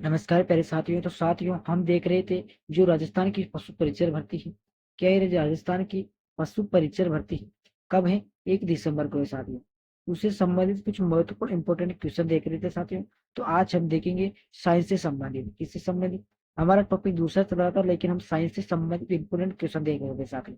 नमस्कार प्यारे साथियों। तो साथियों, हम देख रहे थे जो राजस्थान की पशु परिचर भर्ती है। क्या ये राजस्थान की पशु परिचर भर्ती कब है? 1 दिसंबर को है साथियों। उससे संबंधित कुछ महत्वपूर्ण इंपोर्टेंट क्वेश्चन देख रहे थे साथियों। तो आज हम देखेंगे साइंस से संबंधित। किससे संबंधित? हमारा टॉपिक दूसरा चल रहा था, लेकिन हम साइंस से संबंधित इंपोर्टेंट क्वेश्चन देख रहे थे साथियों।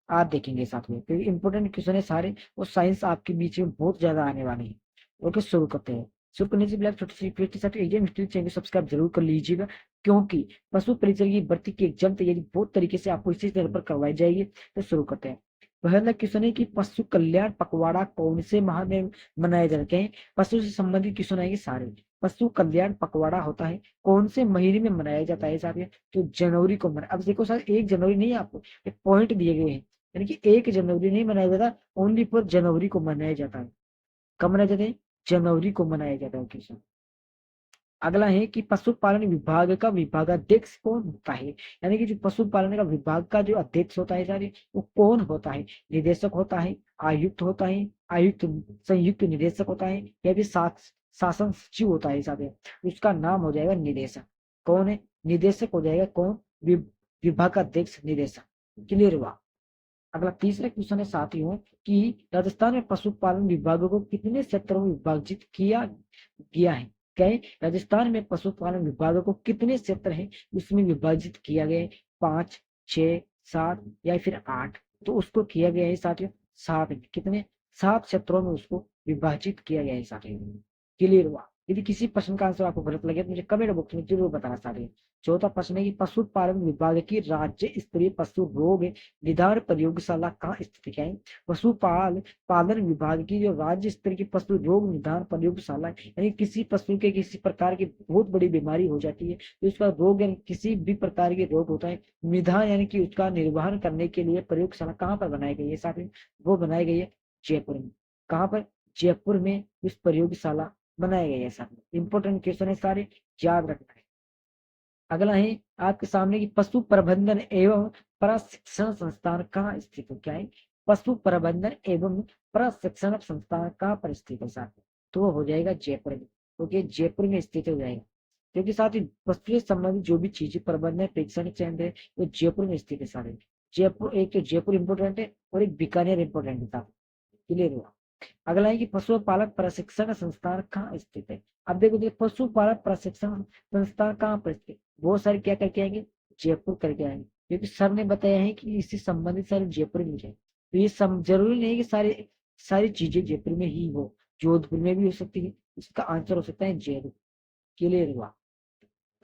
आज देखेंगे साथियों, क्योंकि इंपोर्टेंट क्वेश्चन है सारे, और साइंस आपके बीच में बहुत ज्यादा आने वाले हैं। ओके, शुरू करते हैं। शुरू करने से पहले आप छोटी सी रिक्वेस्ट के साथ एग्जाम हिस्ट्री चैनल सब्सक्राइब जरूर कर लीजिएगा, क्योंकि पशु परिचय की भर्ती की एग्जाम तैयारी बहुत तरीके से आपको इसी चैनल पर करवाई जाएगी। तो शुरू करते हैं। पहला क्वेश्चन है कि पशु कल्याण पखवाड़ा कौन से माह में मनाए जाते हैं? पशु से संबंधित क्वेश्चन आएंगे सारे। पशु कल्याण पखवाड़ा होता है कौन से महीने में मनाया जाता है साथियों? तो जनवरी को मना। अब देखो सर, 1 जनवरी नहीं, आपको एक पॉइंट दिए गए हैं, यानी कि 1 जनवरी नहीं मनाया जाता, ओनली फॉर जनवरी को मनाया जाता है। कब मनाया जाता है? जनवरी को मनाया जाता है क्वेश्चन। अगला है कि पशुपालन विभाग का विभागाध्यक्ष कौन होता है? यानी कि जो पशुपालन का विभाग का जो अध्यक्ष होता है सारे, वो कौन होता है? निदेशक होता है, आयुक्त होता है, आयुक्त संयुक्त निदेशक होता है, या फिर शासन सचिव होता है सारे? उसका नाम हो जाएगा निदेशक। कौन है? निदेशक हो जाएगा कौन? विभागाध्यक्ष निदेशक। क्लियर हुआ? अगला तीसरा क्वेश्चन है साथियों कि राजस्थान में पशुपालन विभागों को कितने क्षेत्रों में विभाजित किया गया है? क्या है? राजस्थान में पशुपालन विभागों को कितने क्षेत्र हैं उसमें विभाजित किया गया है? 5, 6, 7 या फिर 8? तो उसको किया गया है साथियों 7 में। कितने? 7 क्षेत्रों में उसको विभाजित किया गया है साथियों। क्लियर हुआ? यदि किसी प्रश्न का आंसर आपको गलत लगे तो मुझे कमेंट बॉक्स में जरूर बताना साथियों। चौथा प्रश्न है कि पशुपालन विभाग की राज्य स्तरीय पशु रोग निदान प्रयोगशाला कहाँ स्थित है? पालन विभाग की जो राज्य स्तर की पशु रोग निदान प्रयोगशाला, यानी किसी पशु के किसी प्रकार की बहुत बड़ी बीमारी हो जाती है, तो उसका रोग यानी किसी भी प्रकार के रोग होता है, निदान यानी कि उसका निर्वहन करने के लिए प्रयोगशाला कहाँ पर बनाई गई है साथियों? वो बनाई गई है जयपुर में। कहाँ पर? जयपुर में इस प्रयोगशाला बनाई गई है साथियों। इंपोर्टेंट क्वेश्चन है सारे, याद रखना है। अगला है आपके सामने की पशु प्रबंधन एवं प्रशिक्षण संस्थान कहाँ स्थित है? क्या है? पशु प्रबंधन एवं प्रशिक्षण संस्थान कहाँ पर स्थित है साथ? तो वो हो जाएगा जयपुर में। क्योंकि जयपुर में स्थित हो जाएगा, क्योंकि साथ ही पशु से संबंधित जो भी चीजें प्रबंधन प्रेक्षण केंद्र है वो जयपुर में स्थित है सारे। जयपुर, एक तो जयपुर इंपोर्टेंट है और एक बीकानेर इंपोर्टेंट है साथ। क्लियर हुआ? अगला है कि पशुपालक प्रशिक्षण संस्थान कहाँ स्थित है? अब देखो देखो, पशुपालक प्रशिक्षण संस्थान कहाँ पर स्थित? बहुत सारे क्या करके आएंगे? जयपुर करके आएंगे, क्योंकि सर ने बताया है कि इससे संबंधित सारे जयपुर में जाए। तो ये जरूरी नहीं है कि सारी सारी चीजें जयपुर में ही हो, जोधपुर में भी हो सकती है। इसका आंसर हो सकता है जयपुर। क्लियर हुआ?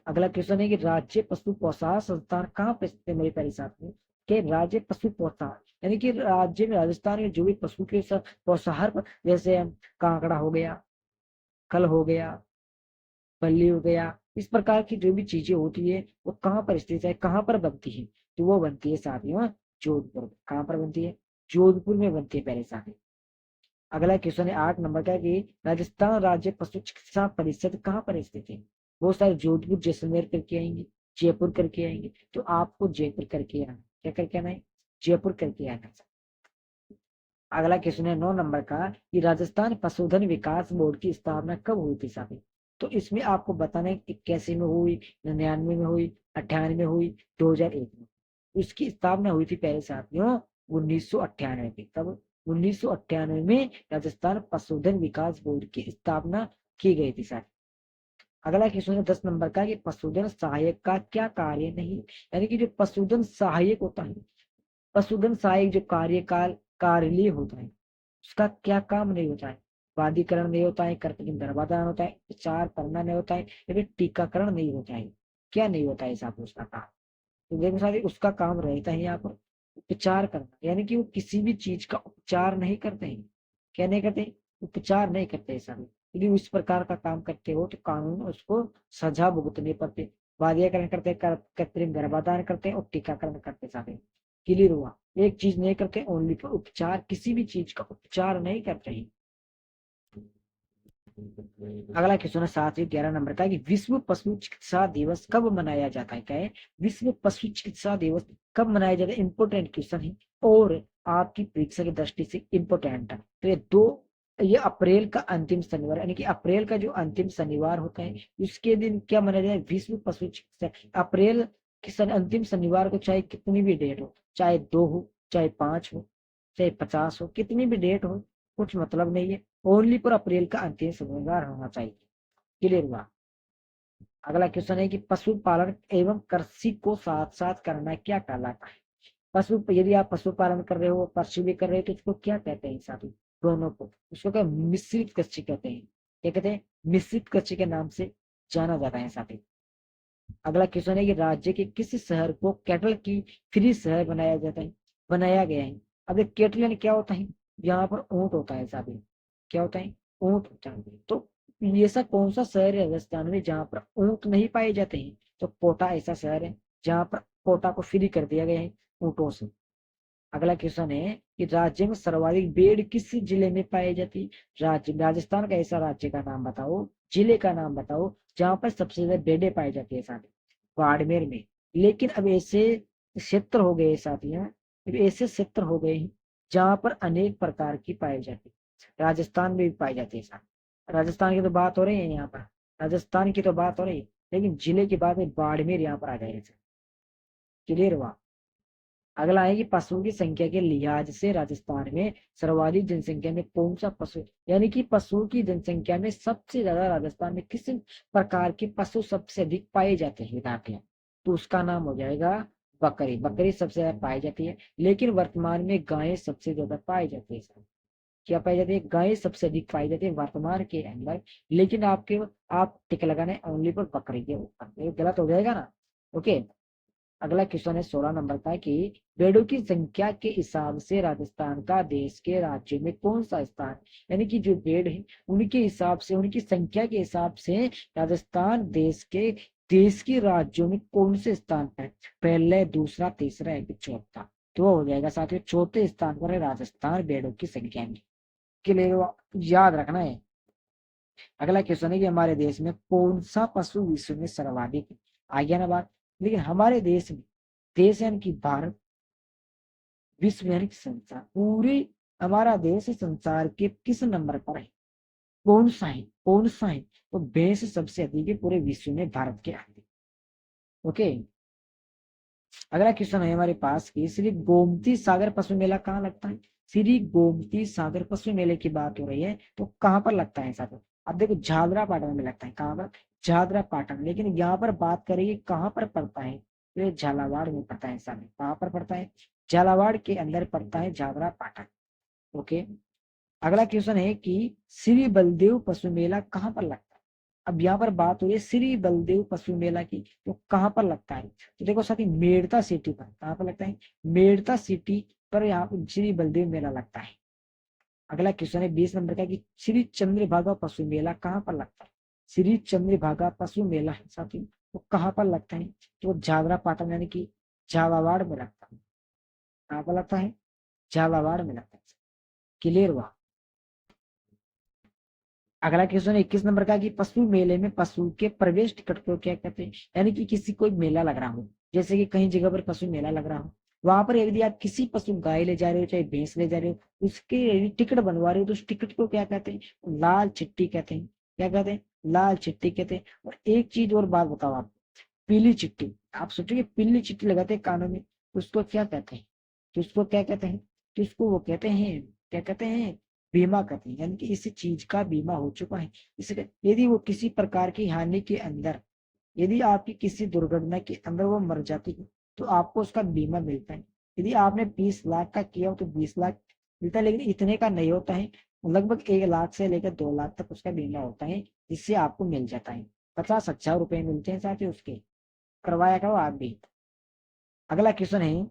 अगला क्वेश्चन है कि राज्य पशु पोषाहार संस्थान कहाँ पर स्थित है मेरे प्यारे साथियों? के राज्य पशु पोषाहार, यानी कि राज्य में राजस्थान में जो भी पशु के पोषाहार पर, जैसे कांकड़ा हो गया, कल हो गया, बल्ली हो गया, इस प्रकार की जो भी चीजें होती है वो कहाँ पर स्थित है, कहाँ पर बनती है? तो वो बनती है साथियों जोधपुर में। कहाँ पर बनती है? जोधपुर में बनती है पहले साथी। अगला क्वेश्चन है 8 नंबर का कि राजस्थान राज्य पशु चिकित्सा परिषद कहाँ पर स्थित है? बहुत सारे जोधपुर जैसलमेर करके आएंगे, जयपुर करके आएंगे, तो आपको जयपुर करके आना। क्या करके आना है? जयपुर करके आना। अगला क्वेश्चन है 9 नंबर का कि राजस्थान पशुधन विकास बोर्ड की स्थापना कब हुई थी साथी? तो इसमें आपको बताना है 81 में हुई, 99 में हुई, 98 में हुई, 2001 में। इसकी स्थापना हुई थी पहले साथियों 1998 में। तब 1998 में राजस्थान पशुधन विकास बोर्ड की स्थापना की गई थी साथी। अगला क्वेश्चन है 10 नंबर का कि पशुधन सहायक का क्या कार्य नहीं, यानी कि जो पशुधन सहायक होता है, पशुधन सहायक जो कार्यकाल कार्यालय होता है, उसका क्या काम नहीं होता है? वादीकरण नहीं होता है, कृत्रिम गर्भाधान होता है, उपचार करना नहीं होता है, या फिर टीकाकरण नहीं होता है? क्या नहीं होता है साहब उसका काम? तो देखो साहब, उसका काम रहता है यहाँ पर उपचार करना, यानी कि वो किसी भी चीज का उपचार नहीं करते हैं। क्या नहीं करते? उपचार नहीं करते साहब। यदि उस प्रकार का काम करते हो तो कानून उसको सजा भुगतनी पड़ती। बाध्यकरण करते, कृत्रिम गर्भाधान करते हैं और टीकाकरण करते साहब। क्लियर हुआ? एक चीज नहीं करते, ओनली फॉर उपचार, किसी भी चीज का उपचार नहीं करते हैं। अगला क्वेश्चन है 7 से 11 नंबर का कि विश्व पशु चिकित्सा दिवस कब मनाया जाता है? क्या है? विश्व पशु चिकित्सा दिवस कब मनाया जाता है? इंपोर्टेंट क्वेश्चन है और आपकी परीक्षा की दृष्टि से इंपोर्टेंट है। तो ये दो ये अप्रैल का अंतिम शनिवार, यानी कि अप्रैल का जो अंतिम शनिवार होता है उसके दिन क्या मनाया जाए, विश्व पशु चिकित्सा। अप्रैल के अंतिम शनिवार को चाहे कितनी भी डेट हो, चाहे 2 हो, चाहे 5 हो, चाहे 50 हो, कितनी भी डेट हो, कुछ मतलब नहीं है, ओनली पर अप्रैल का अंतिम शनिवार होना चाहिए। क्लियर हुआ। अगला क्वेश्चन है कि पशुपालन एवं कृषि को साथ साथ करना क्या कहलाता है। पशु, यदि आप पशुपालन कर रहे हो, कृषि भी कर रहे हो, तो उसको क्या कहते हैं साथी, दोनों को, उसको क्या मिश्रित कृषि कहते हैं। क्या कहते हैं, मिश्रित कृषि के नाम से जाना जाता है साथी। अगला क्वेश्चन है कि राज्य के किस शहर को कैटल की फ्री शहर बनाया जाता है, बनाया गया है। अब ये कैटल यानी क्या होता है, यहाँ पर ऊंट होता है साथी। क्या होता है, ऊंट होता है। तो ऐसा कौन सा शहर है राजस्थान में जहाँ पर ऊंट नहीं पाए जाते हैं, तो कोटा ऐसा शहर है जहाँ पर कोटा को फ्री कर दिया गया है ऊंटों से। अगला क्वेश्चन है कि राज्य में सर्वाधिक भेड़ किस जिले में पाई जाती है। राज्य, राजस्थान का ऐसा राज्य का नाम बताओ, जिले का नाम बताओ जहां पर सबसे ज्यादा भेड़ें पाई जाती है साथी। बाड़मेर में। लेकिन अब ऐसे क्षेत्र हो गए साथियों, अब ऐसे क्षेत्र हो गए हैं जहां पर अनेक प्रकार की पाई जाती है, राजस्थान में भी पाई जाती है साथी। राजस्थान की तो बात हो रही है यहाँ पर, राजस्थान की तो बात हो रही है, लेकिन जिले की बात में बाड़मेर यहाँ पर आ जाएगा। क्लियर हुआ। अगला है कि पशुओं की संख्या के लिहाज से राजस्थान में सर्वाधिक जनसंख्या में कौन सा पशु, यानी कि पशुओं की जनसंख्या में सबसे ज्यादा राजस्थान में किस प्रकार के पशु सबसे अधिक पाए जाते हैं विद्यार्थियों, तो उसका नाम हो जाएगा बकरी। बकरी सबसे ज्यादा पाई जाती है, लेकिन वर्तमान में गायें सबसे ज्यादा पाई जाती है। क्या पाई जाती है, गायें सबसे अधिक पाई जाती है वर्तमान के अंदर। लेकिन आप टिक लगाने ओनली पर बकरी के ऊपर, ये गलत हो जाएगा ना। ओके। अगला क्वेश्चन है 16 नंबर का कि भेड़ों की संख्या के हिसाब से राजस्थान का देश के राज्य में कौन सा स्थान, यानी कि जो भेड़ है उनके हिसाब से, उनकी संख्या के हिसाब से राजस्थान देश के राज्यों में कौन से स्थान पर है? पहले, दूसरा, तीसरा या फिर चौथा। तो वो हो जाएगा साथियों चौथे स्थान पर है राजस्थान भेड़ों की संख्या में। के लिए याद रखना है। अगला क्वेश्चन है कि हमारे देश में कौन सा पशु विश्व में सर्वाधिक है। आ गया ना बात। लेकिन हमारे देश में, देश यानी कि भारत, विश्व यानी कि संसार, पूरे हमारा देश संसार के किस नंबर पर है, कौन सा है, कौन सा है, तो भैंस सबसे अधिक है पूरे विश्व में भारत के आगे। ओके। अगला क्वेश्चन है हमारे पास कि श्री गोमती सागर पशु मेला कहाँ लगता है। श्री गोमती सागर पशु मेले की बात हो रही है तो कहाँ पर लगता है सागर। अब देखो झालरा पाटन में लगता है, कहाँ पर, झालरा पाटन। लेकिन यहाँ पर बात करेंगे कहाँ पर पड़ता है, तो ये झालावाड़ में पड़ता है सागर। कहाँ पर पड़ता है, झालावाड़ के अंदर पड़ता है झालरा पाटन। ओके। अगला क्वेश्चन है कि श्री बलदेव पशु मेला कहाँ पर लगता है। अब यहाँ पर बात हुई है श्री बलदेव पशु मेला की, तो कहाँ पर लगता है, तो देखो साथी मेड़ता सिटी पर। कहाँ पर लगता है, मेड़ता सिटी पर यहाँ पर श्री बलदेव मेला लगता है। अगला क्वेश्चन है 20 नंबर का कि श्री चंद्रभागा पशु मेला कहाँ पर लगता है। श्री चंद्रभागा पशु मेला है साथी, वो कहाँ पर लगता है, तो झालरा पाटन यानी कि झालावाड़ में लगता है। कहाँ पर लगता है, झालावाड़ में लगता है। क्लियर हुआ। अगला क्वेश्चन 21 नंबर का कि पशु मेले में पशु के प्रवेश टिकट को क्या कहते हैं, यानी कि किसी कोई मेला लग रहा हो, जैसे कि कहीं जगह पर पशु मेला लग रहा हो, वहां पर यदि आप किसी पशु गाय ले जा रहे हो चाहे भैंस ले जा रहे हो, उसके यदि टिकट बनवा रहे हो तो उस टिकट को क्या कहते हैं, लाल चिट्ठी कहते हैं। क्या कहते हैं, लाल चिट्ठी कहते हैं। और एक चीज और बात बताओ आप, पीली चिट्ठी। आप सोचोगे पीली चिट्ठी लगाते हैं कानों में, उसको क्या कहते हैं, तो उसको क्या कहते हैं, तो उसको वो कहते हैं, क्या कहते हैं, बीमा कहते हैं। यानी कि इस चीज का बीमा हो चुका है, इसलिए यदि वो किसी प्रकार की हानि के अंदर, यदि आपकी किसी दुर्घटना के अंदर वो मर जाती है तो आपको उसका बीमा मिलता है। यदि आपने 20 लाख का किया हो तो 20 लाख मिलता है, लेकिन इतने का नहीं होता है, लगभग 1 लाख से लेकर 2 लाख तक उसका बीमा होता है, जिससे आपको मिल जाता है। 50,000 रुपए मिलते हैं साथ ही उसके। करवाया करो आप भी। अगला क्वेश्चन है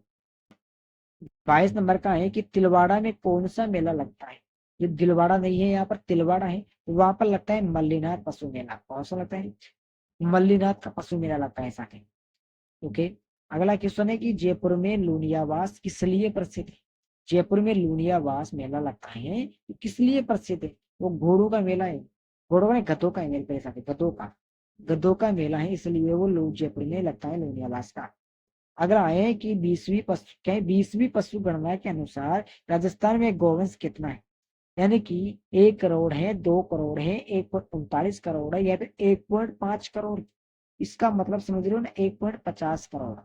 22 नंबर का है कि तिलवाड़ा में कौन सा मेला लगता है। ये दिलवाड़ा नहीं है, यहाँ पर तिलवाड़ा है, तो वहां पर लगता है मल्लीनाथ पशु मेला। कौन सा लगता है, मल्लीनाथ का पशु मेला लगता है ऐसा है। ओके। अगला क्वेश्चन है कि जयपुर में लूनियावास किस लिए प्रसिद्ध है। जयपुर में लूनियावास मेला लगता है तो किस लिए प्रसिद्ध है, वो घोड़ों का मेला है। घोड़ों का नहीं, गधों का मेला, ऐसा है, गधों का मेला है, इसलिए वो लोग जयपुर में लगता है लूनियावास का। अगला है कि 20वीं पशु गणना के अनुसार राजस्थान में गौवंश कितना है। यानी कि 1 करोड़ है, 2 करोड़ है, 1.39 करोड़ है, या फिर 1.5 करोड़। इसका मतलब समझ रहे हो ना, 1.50 करोड़।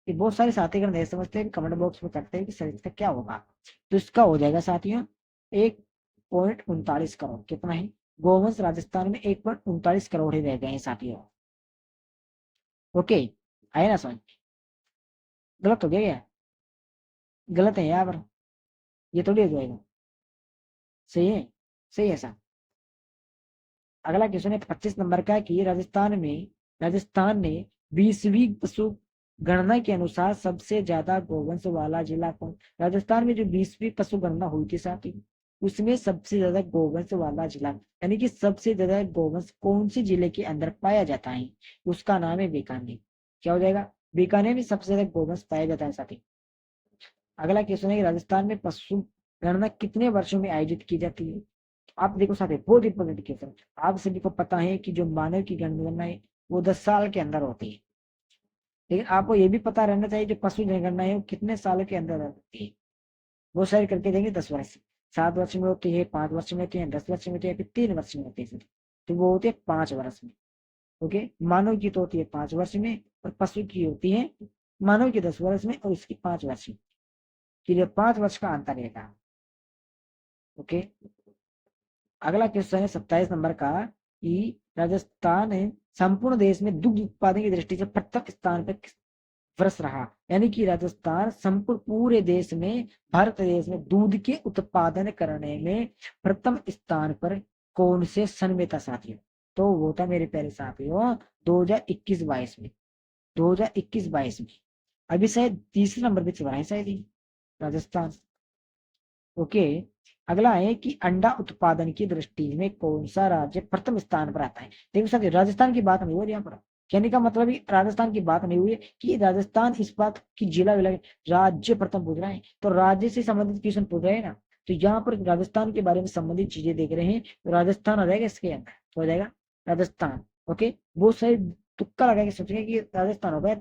ये बहुत सारे साथीगण नहीं समझते हैं, कमेंट बॉक्स में करते हैं कि सर इसका क्या होगा। तो इसका हो जाएगा साथियों 1.39 करोड़। कितना है? गोवंश राजस्थान में 1.39 करोड़ ही रह गए हैं साथियों। ओके, आए ना समझ? गलत हो गया क्या? गलत है यहाँ पर, ये थोड़ी हो जाएगा। सही है, सही है सर। अगला क्वेश्चन है 25 नंबर का कि राजस्थान ने 20वीं पशु गणना के अनुसार सबसे ज्यादा गोवंश वाला जिला कौन? राजस्थान में जो 20वीं पशु गणना हुई थी साथी, उसमें सबसे ज्यादा गोवंश वाला जिला, यानी कि सबसे ज्यादा गोवंश कौन से जिले के अंदर पाया जाता है, उसका नाम है बीकानेर। क्या हो जाएगा? बीकानेर में सबसे ज्यादा गोवंश पाया जाता है साथी। अगला क्वेश्चन है कि राजस्थान में पशु गणना कितने वर्षों में आयोजित की जाती है? आप देखो साथी, बहुत इंपॉर्टेंट क्वेश्चन। आप सभी को पता है कि जो मानव की जनगणना है वो 10 साल के अंदर होती है, लेकिन आपको ये भी पता रहना चाहिए जो पशु जनगणना है वो कितने साल के अंदर होती है। वो सारी करके देंगे 10 वर्ष, 7 वर्ष में होती है, 5 वर्ष में होती है, 10 वर्ष में होती है, फिर 3 वर्ष में होती है। तो वो होती है 5 वर्ष में। ओके, मानव की तो होती है 5 वर्ष में, और पशु की होती है, मानव की 10 वर्ष में और इसकी 5 वर्ष में। क्लियर? 5 वर्ष का अंतर रहेगा। ओके, अगला क्वेश्चन है 27 नंबर का कि राजस्थान संपूर्ण देश में दुग्ध उत्पादन की दृष्टि से प्रथम स्थान पर वर्ष रहा, यानी कि राजस्थान संपूर्ण पूरे देश में, भारत देश में दूध के उत्पादन करने में प्रथम स्थान पर कौन से सन में था साथियों? तो वो था मेरे प्यारे साथियों 2021-22 में। 2021-22 में। अभी शायद तीसरे नंबर पे चल रहा है शायद राजस्थान। ओके, अगला है कि अंडा उत्पादन की दृष्टि में कौन सा राज्य प्रथम स्थान पर आता है? देखो सर, राजस्थान की बात नहीं हो रही यहाँ पर। कहने का मतलब राजस्थान की बात नहीं हुई है कि राजस्थान इस बात की जिला विला राज्य प्रथम पूछ रहा है, तो राज्य से संबंधित क्वेश्चन पूछ रहे हैं ना, तो यहाँ पर राजस्थान के बारे में संबंधित चीजें देख रहे हैं, तो राजस्थान आ जाएगा इसके अंदर। तो हो जाएगा राजस्थान। ओके, बहुत सारे तुक्का लगा के सोचेंगे कि राजस्थान होगा,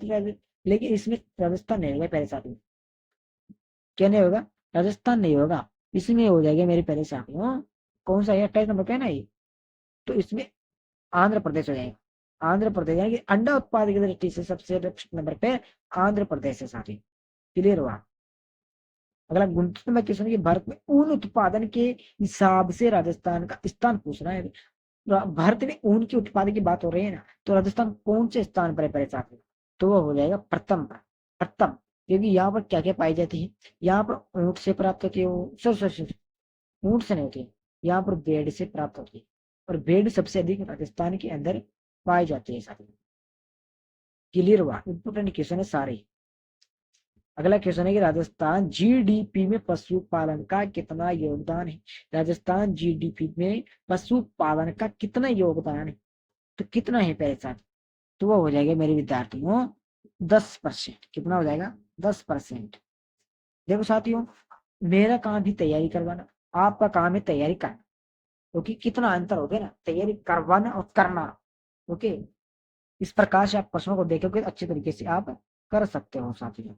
लेकिन इसमें राजस्थान नहीं होगा पहले साथ में। क्या नहीं होगा? राजस्थान नहीं होगा, इसमें हो जाएगा मेरे पहले साथियों। कौन सा है? 28 नंबर पे है ना ये, तो इसमें आंध्र प्रदेश हो जाएगा। आंध्र प्रदेश, यानी कि अंडा उत्पादन की दृष्टि से सबसे नंबर पे आंध्र प्रदेश है साथी। क्लियर हुआ? अगला 29 नंबर क्वेश्चन है, भारत में ऊन उत्पादन के हिसाब से राजस्थान का स्थान पूछ रहा है। भारत में ऊन के उत्पादन की बात हो रही है ना, तो राजस्थान कौन से स्थान पर है पहले साथी? तो वो हो जाएगा प्रथम पर। प्रथम, क्योंकि यहाँ पर क्या क्या पाई जाती है? यहाँ पर ऊंट से प्राप्त होती है, ऊंट से नहीं होती है, यहाँ पर भेड़ से प्राप्त होती है, और भेड़ सबसे अधिक राजस्थान के अंदर पाई जाती है साथी। क्लियर हुआ? इंपोर्टेंट क्वेश्चन है सारे। अगला क्वेश्चन है कि राजस्थान जीडीपी में पशुपालन का कितना योगदान है? राजस्थान जीडीपी में पशुपालन का कितना योगदान है? तो कितना है पहले साथ? तो वो हो जाएगा मेरे विद्यार्थियों 10%। कितना हो जाएगा? 10%। देखो साथियों, मेरा काम भी तैयारी करवाना, आपका काम है तैयारी करना। क्योंकि कितना अंतर हो गया ना, तैयारी करवाना और करना। ओके, इस प्रकार से आप प्रश्नों को देखोगे अच्छे तरीके से आप कर सकते हो साथियों।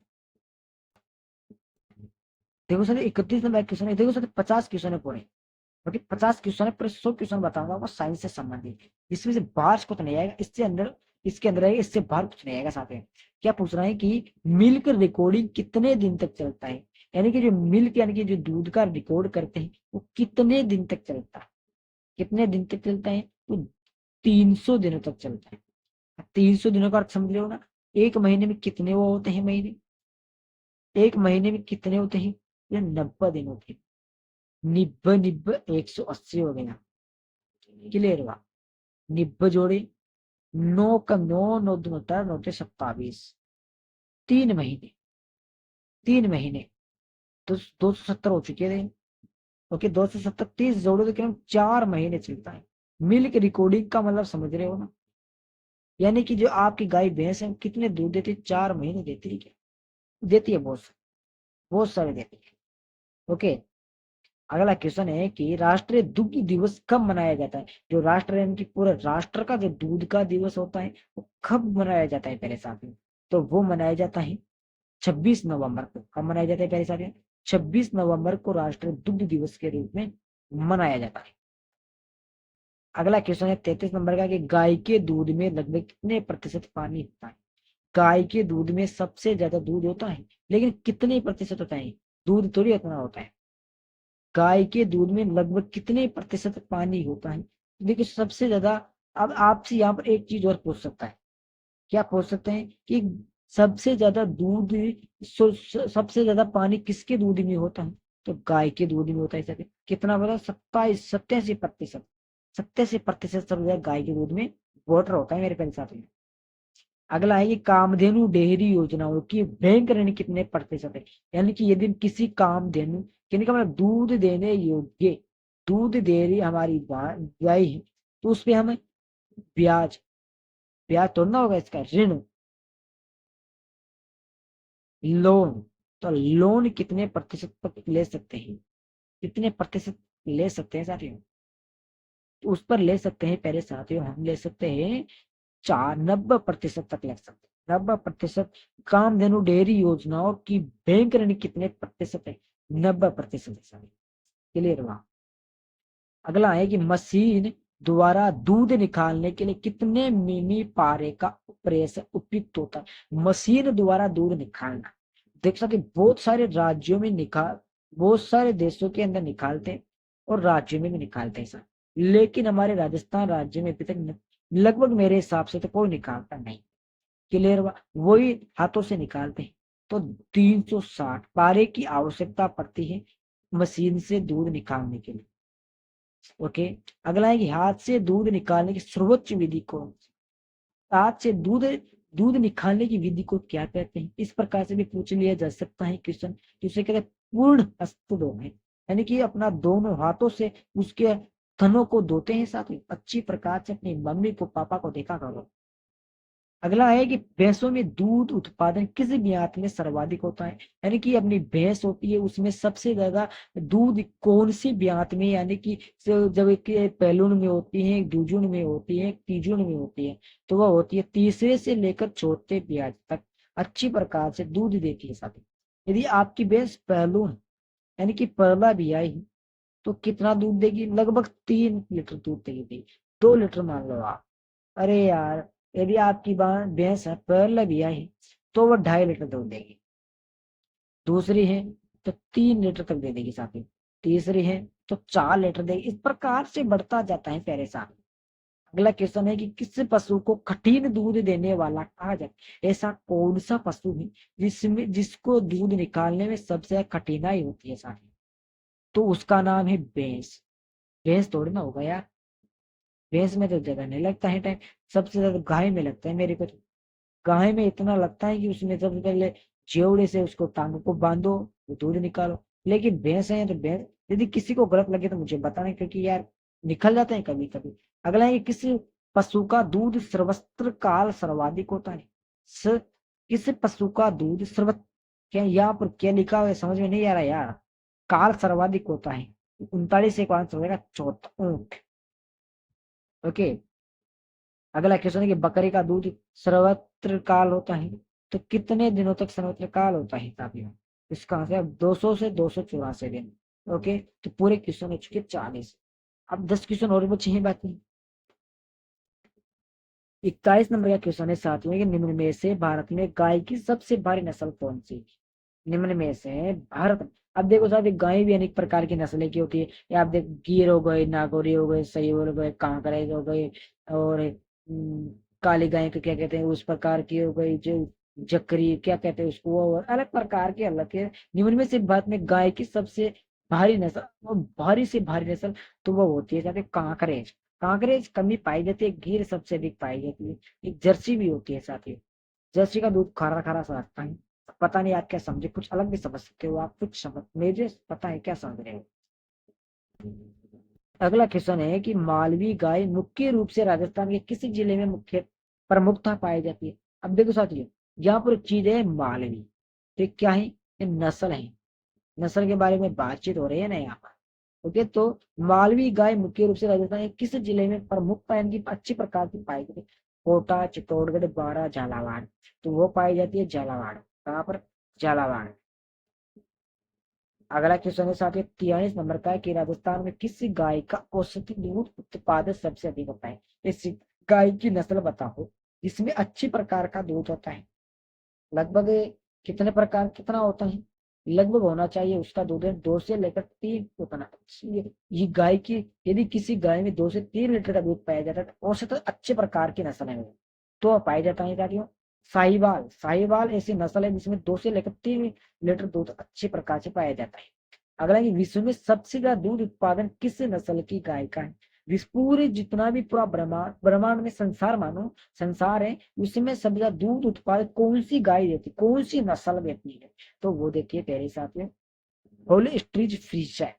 देखो सर 31 नंबर क्वेश्चन है, देखो सर 50 क्वेश्चन है पूरे। क्योंकि 50 क्वेश्चन है, पूरे 100 क्वेश्चन बताऊंगा वो साइंस से संबंधित। इसमें से बाहर कुछ नहीं आएगा, इससे अंदर इसके अंदर आएगा, इससे बाहर कुछ नहीं आएगा साथियों। क्या पूछ रहा है कि मिल्क रिकॉर्डिंग कितने दिन तक चलता है? यानी कि जो मिल्क यानी कि जो दूध का रिकॉर्ड करते हैं वो कितने दिन तक चलता है? कितने दिन तक चलता है? तो 300 दिनों तक चलता है। 300 दिनों का अर्थ समझ लो ना, एक महीने में कितने वो होते हैं महीने? एक महीने में कितने होते हैं? ये 90 दिन होते हैं। निब्बे निब्बे 180 हो गया। क्लियर हुआ? निब्बे जोड़े 9 का 9, 9 दूनी 18, 9 से 27, 3 महीने। 3 महीने तो 270 हो चुके थे। ओके, 270 30 जोड़ो तो कितना? 4 महीने चलता है। मिल्क रिकॉर्डिंग का मतलब समझ रहे हो ना, यानी कि जो आपकी गाय भैंस है कितने दूध देती है? 4 महीने देती है। क्या देती है? बहुत सारे देती है। ओके, अगला क्वेश्चन है कि राष्ट्रीय दुग्ध दिवस कब मनाया जाता है? जो राष्ट्र यानी कि पूरे राष्ट्र का जो दूध का दिवस होता है वो कब मनाया जाता है पहले साथ में? तो वो मनाया जाता है 26 नवंबर को। कब मनाया जाता है पहले साथ में? 26 नवंबर को राष्ट्रीय दुग्ध दिवस के रूप में मनाया जाता है। अगला क्वेश्चन है 33 नंबर का कि गाय के दूध में लगभग कितने प्रतिशत पानी होता है। गाय के दूध में सबसे ज्यादा दूध होता है, लेकिन कितने प्रतिशत होता है, दूध थोड़ी उतना होता है। गाय के दूध में लगभग कितने प्रतिशत पानी होता है। देखिए सबसे ज्यादा, अब आपसे यहाँ पर एक चीज और पूछ सकता है, क्या पूछ सकते हैं कि सबसे ज्यादा दूध, सबसे ज्यादा पानी किसके दूध में होता है, तो गाय के दूध में होता है। सर कितना बोला, 87%। 87% सबसे ज्यादा गाय के दूध में वाटर होता है मेरे प्यारे साथियों। अगला है कि कामधेनु डेयरी योजनाओं की बैंक ऋण कितने प्रतिशत है। यानी कि यदि किसी कामधेनु, यानी कि मतलब दूध देने योग्य, दूध दे रही हमारी गाय है, तो उस पे हमें ब्याज, ब्याज तोड़ना होगा, इसका ऋण, लोन, तो लोन कितने प्रतिशत तक ले सकते हैं, कितने प्रतिशत ले सकते हैं साथियों, तो उस पर ले सकते हैं पहले साथियों, हम ले सकते हैं 90% तक ले सकते हैं, 90%। कामधेनु डेयरी योजनाओं की बैंक ऋण कितने प्रतिशत है, 90% है। क्लियर हुआ। अगला है कि मशीन द्वारा दूध निकालने के लिए कितने मिमी पारे का प्रेस उपयुक्त होता है। मशीन द्वारा दूध निकालना, देख सकते बहुत सारे राज्यों में निकाल, बहुत सारे देशों के अंदर निकालते हैं और राज्यों में भी निकालते हैं सर, लेकिन हमारे राजस्थान राज्य में अभी तक लगभग मेरे हिसाब से तो कोई निकालता नहीं। क्लियर हुआ, वही हाथों से निकालते हैं। तो 360 पारे की आवश्यकता पड़ती है मशीन से दूध निकालने के लिए। ओके। अगला है कि हाथ से दूध निकालने की सर्वोच्च विधि कौन सी। हाथ से दूध, दूध निकालने की विधि को क्या कहते हैं, इस प्रकार से भी पूछ लिया जा सकता है क्वेश्चन। जिसे कहते हैं पूर्ण हस्तधोन है, यानी कि अपना दोनों हाथों से उसके थनों को धोते हैं। साथ ही अच्छी प्रकार से अपनी मम्मी को, पापा को देखा करो। अगला है कि भैंसों में दूध उत्पादन किस ब्यात में सर्वाधिक होता है। यानी कि अपनी भैंस होती है उसमें सबसे ज्यादा दूध कौन सी ब्यात में, यानी कि जब एक पहलून में होती है, एक दूजुन में होती है, एक तीजुन में होती है, तो वह होती है तीसरे से लेकर चौथे ब्याज तक अच्छी प्रकार से दूध देती है साथी। यदि आपकी भैंस पहलून यानी कि पहला ब्याई है, तो कितना दूध देगी, लगभग 3 लीटर दूध देगी, 2 लीटर मान लो आप। अरे यार, यदि आपकी भैंस है पहले भी आई तो वो 2.5 लीटर दूध देगी। दूसरी है तो 3 लीटर तक दे देगी साथी। तीसरी है तो 4 लीटर देगी। इस प्रकार से बढ़ता जाता है प्यारे साथ। अगला क्वेश्चन है कि किस पशु को कठिन दूध देने वाला कहा जाता है। ऐसा कौन सा पशु है जिसमें, जिसको दूध निकालने में सबसे कठिनाई होती है साथी, तो उसका नाम है भैंस। भैंस तोड़ना होगा यार, भैंस में तो ज्यादा नहीं लगता है टाइम, सबसे ज्यादा गाय में लगता है मेरे को। गाय में इतना लगता है कि उसमें सबसे पहले जेवड़े से उसको टांगों को बांधो, वो दूध निकालो। लेकिन भैंस है तो भैंस, यदि किसी को गलत लगे तो मुझे बताना, क्योंकि यार निकल जाते हैं कभी कभी। अगला है कि किस पशु का दूध सर्वत्र काल सर्वाधिक होता है। स, किस पशु का दूध सर्वत्र, क्या यहाँ पर क्या लिखा हुआ है समझ में नहीं आ रहा यार। काल सर्वाधिक होता है, 39 एक आंसर हो जाएगा, चौथा ऊंट। ओके। अगला क्वेश्चन है कि बकरी का दूध सर्वत्र काल होता है, तो कितने दिनों तक सर्वत्र काल होता है साथियों। इसका आंसर 200 से 284 दिन। ओके, तो पूरे क्वेश्चन हो चुके 40। अब 10 क्वेश्चन और बचे हैं बाकी। 21 नंबर का क्वेश्चन है साथियों कि निम्न में से भारत में गाय की सबसे भारी नस्ल कौन सी। निम्न में से भारत, अब देखो साथ गाय भी अनेक प्रकार की नस्लें की होती है। ये आप देख, गिर हो गए, नागौरी हो गए, सहीवाल हो गए, कांकरे हो गए, और काली गाय को क्या कहते हैं, उस प्रकार की हो गई जो जकरी क्या कहते हैं उसको, वो अलग प्रकार के अलग है। निम्न में से भारत में गाय की सबसे भारी नस्ल, वो भारी से भारी नस्ल, तो वो होती है जाके कांकरेज। कांकरेज कमी पाई जाती है, गिर सबसे अधिक पाई जाती है। एक जर्सी भी होती है साथ ही, जर्सी का दूध खारा खारा सा लगता है। पता नहीं आप क्या समझे, कुछ अलग भी समझ सकते हो आप, कुछ समझ मुझे पता है क्या समझ रहे हो। अगला क्वेश्चन है कि मालवी गाय मुख्य रूप से राजस्थान के किस जिले में मुख्य प्रमुखता पाई जाती है। अब देखो साथियों, यहाँ पर एक चीज है मालवी, तो क्या है, ये नस्ल है, नस्ल के बारे में बातचीत हो रही है ना यहाँ पर। ओके, तो मालवी गाय मुख्य रूप से राजस्थान के किस जिले में प्रमुखता यानी कि अच्छी प्रकार की पाई जाती है। कोटा, चित्तौड़गढ़, बारां, झालावाड़, तो वो पाई जाती है झालावाड़। कहाँ पर, झालावाड़। अगला क्वेश्चन है साथियों 43 नंबर का है कि राजस्थान में किस गाय का औसत दूध उत्पादन सबसे अधिक होता है। इस गाय की नस्ल बताओ जिसमें अच्छी प्रकार का दूध होता है। लगभग कितने प्रकार कितना होता है, लगभग होना चाहिए उसका दूध है 2 से लेकर 3 उतना। ये गाय की यदि किसी गाय में 2 से 3 लीटर का दूध पाया जाता है तो औसत अच्छे प्रकार की नस्ल है वो, तो पाया जाता है साथियों साहिवाल। साहिवाल ऐसी नस्ल है जिसमें 2 से लेकर 3 लीटर दूध अच्छे प्रकार से पाया जाता है। अगला कि विश्व में सबसे ज्यादा दूध उत्पादन किस नस्ल की गाय का है। विश्व पूरे जितना भी पूरा ब्रह्मांड ब्रह्मांड में संसार मानो संसार है उसमें सबसे ज्यादा दूध उत्पादन कौन सी गाय देती कौन सी नस्ल देती है, तो वो देती है पहले साथ में होल्स्टीन फ्रीजियन।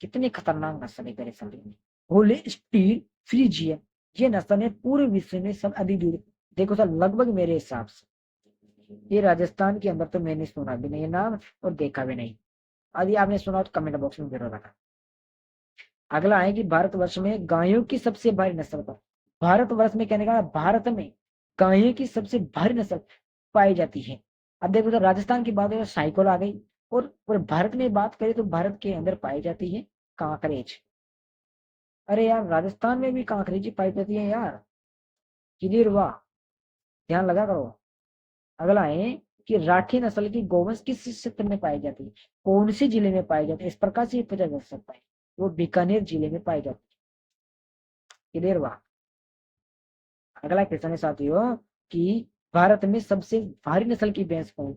कितनी खतरनाक नस्ल है पहले साथ में होल्स्टीन फ्रीजियन। ये नस्ल है पूरे विश्व में सब अधिक दूध। देखो सर लगभग मेरे हिसाब से ये राजस्थान के अंदर तो मैंने सुना भी नहीं है नाम और देखा भी नहीं। यदि आपने सुना हो तो कमेंट बॉक्स में जरूर बताना। अगला है कि भारतवर्ष में गायों की सबसे भारी नस्ल पर, भारतवर्ष में कहने का भारत में गायों की सबसे भारी नस्ल पाई जाती है। अब देखो तो राजस्थान की बात है साइकिल आ गई और भारत में बात करें तो भारत के अंदर पाई जाती है कांकरेज। अरे यार राजस्थान में भी कांकरेज पाई जाती है यार, क्लियर हुआ, ध्यान लगा करो। अगला है कि राठी नस्ल की गौवंश किस क्षेत्र में पाई जाती है, कौन से जिले में पाई जाती है, इस प्रकार से पूछा जा सकता है। वो बीकानेर जिले में पाई जाती है, क्लियर हुआ। अगला क्वेश्चन है साथियों कि भारत में सबसे भारी नस्ल की भैंस कौन।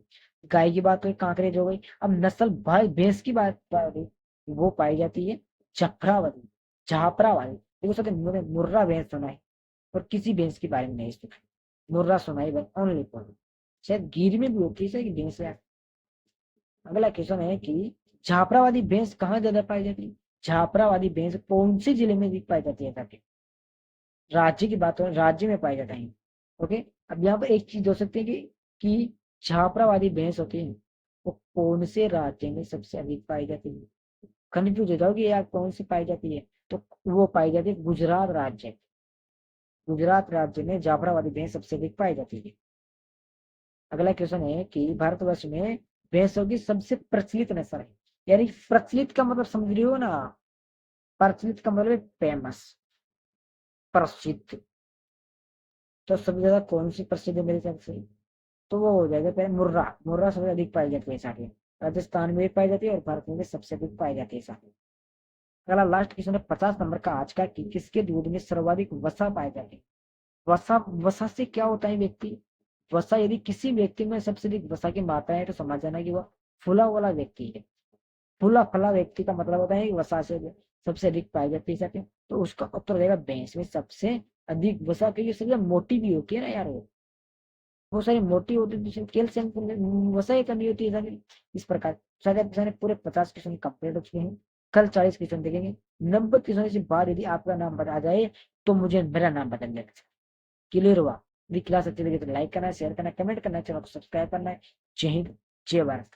गाय की बात हुई कांकरेज हो गई, अब नस्ल भाई भैंस की बात हुई, वो पाई जाती है जफरावती जाफराबादी। देखो सर मुर्रा भैंस सुना है और किसी भैंस के बारे में नहीं सुना, मुर्रा सुना है ओनली फॉर, शायद गिर में भी होती है भैंस है। अगला क्वेश्चन है कि जाफराबादी भैंस कहाँ ज्यादा पाई जाती है, जाफराबादी भैंस कौन से जिले में भी पाई जाती है ताकि राज्य की बात हो राज्य में पाई जाता है। ओके, अब यहाँ पर एक चीज हो सकती है कि छापरावादी भैंस होती है वो कौन से राज्य में सबसे अधिक पाई जाती है। कंफ्यूज हो जाओगे यार कौन सी पाई जाती है, तो वो पाई जाती है गुजरात राज्य। गुजरात राज्य में जाफराबादी भैंस सबसे अधिक पाई जाती है। अगला क्वेश्चन है कि भारतवर्ष में भैंसों की सबसे प्रचलित नस्ल है, यानी प्रचलित का मतलब समझ रही हो ना, प्रचलित का मतलब फेमस प्रसिद्ध, तो सबसे ज्यादा कौन सी प्रसिद्ध है मेरे हिसाब से, तो वो हो जाएगा पहले मुर्रा। मुर्रा सबसे अधिक पाई जाती है साथ में, राजस्थान में भी पाई जाती है और भारत में भी सबसे अधिक पाई जाती है साथ में। अगला लास्ट क्वेश्चन है 50 नंबर का आज का कि किसके दूध में सर्वाधिक वसा पाई जाती है। वसा वसा से क्या होता है व्यक्ति, वसा यदि किसी व्यक्ति में सबसे अधिक वसा की मात्रा है तो समझ जाना कि वह फूला वाला व्यक्ति है। फूला फला व्यक्ति का मतलब होता है कि वसा से सबसे अधिक पाई जाती है, तो उसका उत्तर हो जाएगा भैंस में सबसे अधिक वसा, क्योंकि सबसे मोटी भी होती है ना यार वो, बहुत सारी मोटी होती है जिसमें कैल्शियम वसा ही कमी होती है सारी। इस प्रकार सारे पूरे 50 क्वेश्चन कंप्लीट हो चुके हैं। कल 40 क्वेश्चन देखेंगे। 90 क्वेश्चन के बाद यदि आपका नाम बता जाए तो मुझे मेरा नाम बदल देना। क्लियर हुआ। यदि क्लास अच्छी लगी तो लाइक करना, शेयर करना, कमेंट करना, चैनल को सब्सक्राइब करना है। जय हिंद, जय भारत।